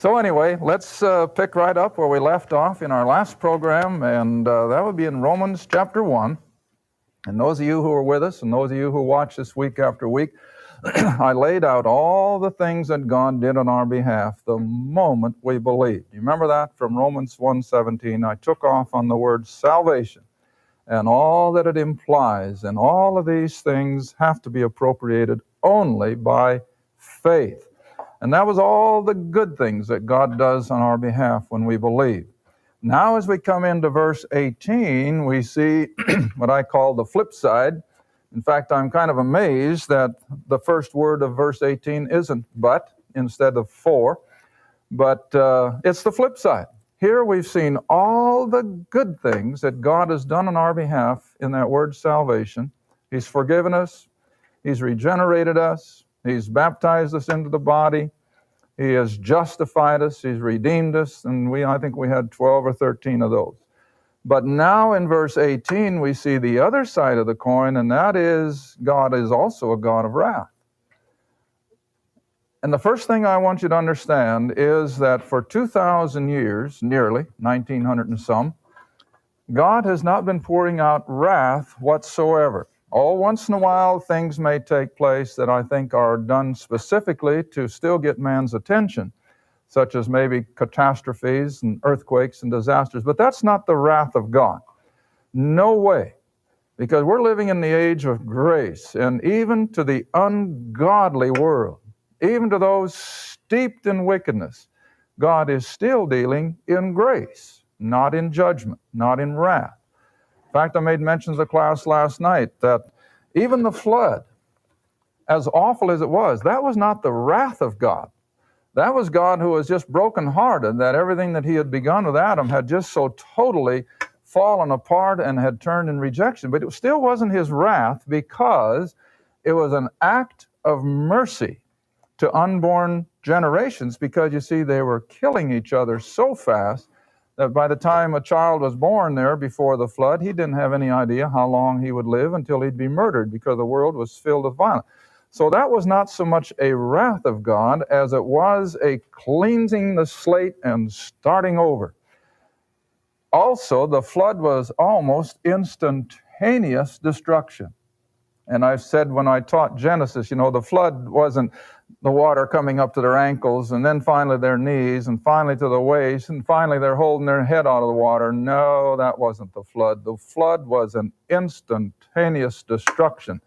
So anyway, let's pick right up where we left off in our last program, and that would be in Romans chapter 1. And those of you who are with us, and those of you who watch this week after week, I laid out all the things that God did on our behalf the moment we believed. You remember that from Romans 1:17? I took off on the word salvation and all that it implies, and all of these things have to be appropriated only by faith. And that was all the good things that God does on our behalf when we believe. Now, as we come into verse 18, we see what I call the flip side. In fact, I'm kind of amazed that the first word of verse 18 isn't but instead of for, but it's the flip side. Here we've seen all the good things that God has done on our behalf in that word salvation. He's forgiven us. He's regenerated us. He's baptized us into the body. He has justified us. He's redeemed us. And I think we had 12 or 13 of those. But now in verse 18, we see the other side of the coin, and that is God is also a God of wrath. And the first thing I want you to understand is that for 2,000 years, nearly, 1,900 and some, God has not been pouring out wrath whatsoever. Once in a while, things may take place that I think are done specifically to still get man's attention, such as maybe catastrophes and earthquakes and disasters. But that's not the wrath of God. No way. Because we're living in the age of grace, and even to the ungodly world, even to those steeped in wickedness, God is still dealing in grace, not in judgment, not in wrath. In fact, I made mention to the class last night that even the flood, as awful as it was, that was not the wrath of God. That was God who was just brokenhearted that everything that he had begun with Adam had just so totally fallen apart and had turned in rejection. But it still wasn't his wrath, because it was an act of mercy to unborn generations, because you see, they were killing each other so fast that by the time a child was born there before the flood, he didn't have any idea how long he would live until he'd be murdered, because the world was filled with violence. So that was not so much a wrath of God as it was a cleansing the slate and starting over. Also, the flood was almost instantaneous destruction. And I've said when I taught Genesis, the flood wasn't the water coming up to their ankles and then finally their knees and finally to the waist and finally they're holding their head out of the water. No, that wasn't the flood. The flood was an instantaneous destruction.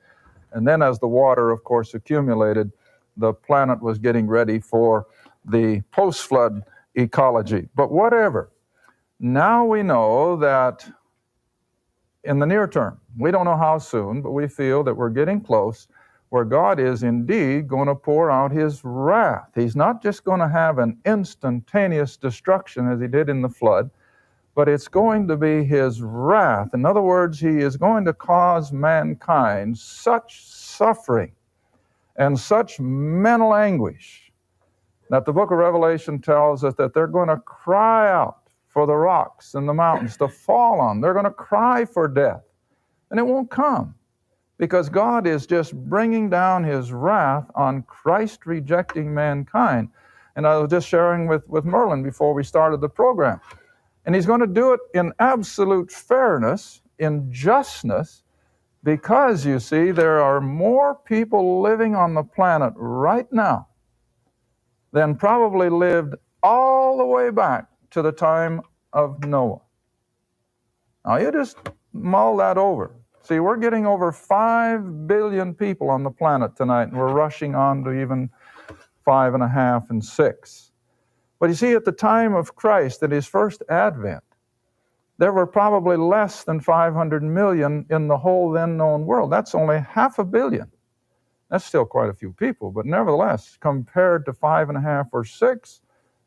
And then as the water, of course, accumulated, the planet was getting ready for the post-flood ecology. But whatever. Now we know that in the near term, we don't know how soon, but we feel that we're getting close, where God is indeed going to pour out his wrath. He's not just going to have an instantaneous destruction as he did in the flood, but it's going to be his wrath. In other words, he is going to cause mankind such suffering and such mental anguish that the book of Revelation tells us that they're going to cry out for the rocks and the mountains to fall on. They're going to cry for death. And it won't come, because God is just bringing down his wrath on Christ rejecting mankind. And I was just sharing with Merlin before we started the program. And he's going to do it in absolute fairness, in justness, because, you see, there are more people living on the planet right now than probably lived all the way back to the time of Noah. Now, you just mull that over. See, we're getting over 5 billion people on the planet tonight, and we're rushing on to even 5.5 and 6. But you see, at the time of Christ, at his first advent, there were probably less than 500 million in the whole then known world. That's only 500 million. That's still quite a few people, but nevertheless, compared to 5.5 or 6,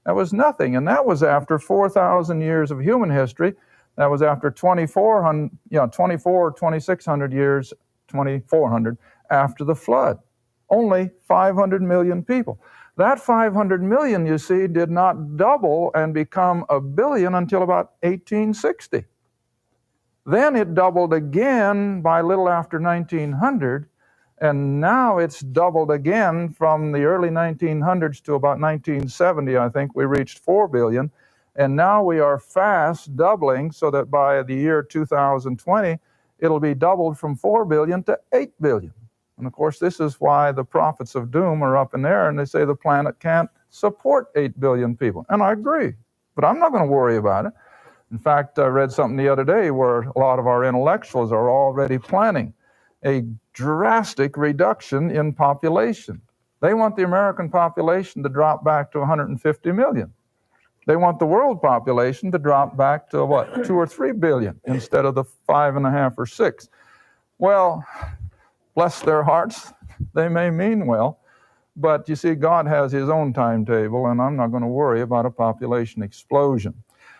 that was nothing. And that was after 4,000 years of human history. That was after 2,600 years, 2,400 after the flood. Only 500 million people. That 500 million, you see, did not double and become 1 billion until about 1860. Then it doubled again by a little after 1900, And now it's doubled again from the early 1900s to about 1970, I think. We reached 4 billion. And now we are fast doubling so that by the year 2020, it'll be doubled from 4 billion to 8 billion. And of course, this is why the prophets of doom are up in there and they say the planet can't support 8 billion people. And I agree, but I'm not going to worry about it. In fact, I read something the other day where a lot of our intellectuals are already planning a drastic reduction in population. They want the American population to drop back to 150 million. They want the world population to drop back to what, 2 or 3 billion instead of the 5.5 or 6. Well, bless their hearts, they may mean well, but you see, God has his own timetable, and I'm not going to worry about a population explosion.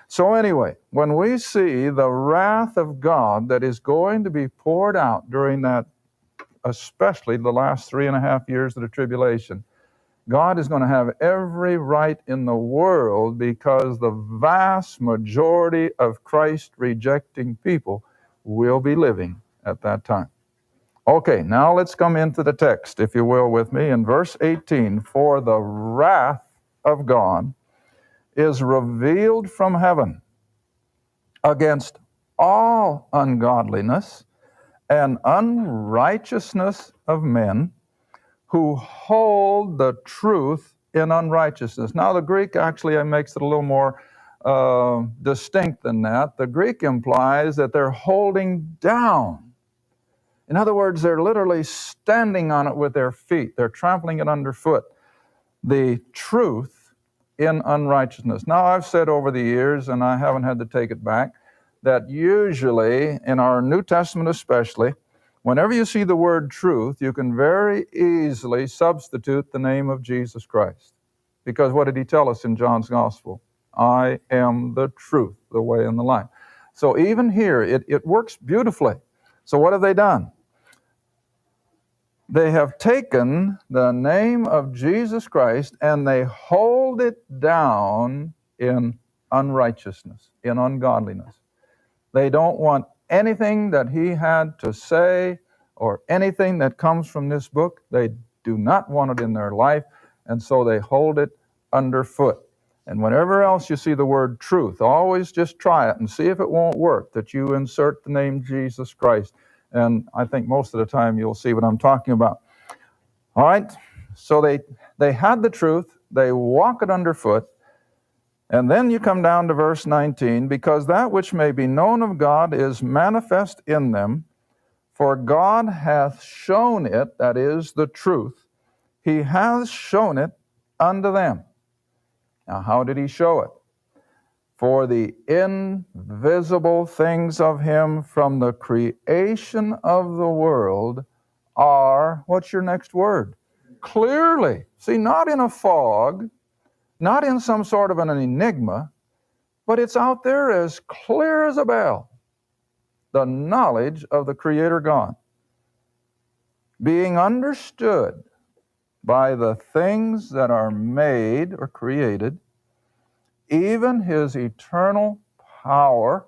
So anyway, when we see the wrath of God that is going to be poured out during that, especially the last 3.5 years of the tribulation, God is going to have every right in the world because the vast majority of Christ-rejecting people will be living at that time. Okay, now let's come into the text, if you will, with me. In verse 18, for the wrath of God is revealed from heaven against all ungodliness and unrighteousness of men who hold the truth in unrighteousness. Now, the Greek actually makes it a little more distinct than that. The Greek implies that they're holding down. In other words, they're literally standing on it with their feet. They're trampling it underfoot. The truth in unrighteousness. Now, I've said over the years, and I haven't had to take it back, that usually, in our New Testament especially, whenever you see the word truth, you can very easily substitute the name of Jesus Christ. Because what did he tell us in John's Gospel? I am the truth, the way, and the life. So even here, it works beautifully. So what have they done? They have taken the name of Jesus Christ and they hold it down in unrighteousness, in ungodliness. They don't want anything that he had to say or anything that comes from this book. They do not want it in their life, and so they hold it underfoot. And whenever else you see the word truth, always just try it and see if it won't work, that you insert the name Jesus Christ. And I think most of the time you'll see what I'm talking about. All right, so they had the truth, they walk it underfoot, and then you come down to verse 19, because that which may be known of God is manifest in them, for God hath shown it, that is the truth, he hath shown it unto them. Now, how did he show it? For the invisible things of him from the creation of the world are, what's your next word? Clearly. See, not in a fog, not in some sort of an enigma, but it's out there as clear as a bell. The knowledge of the Creator God, being understood by the things that are made or created, even his eternal power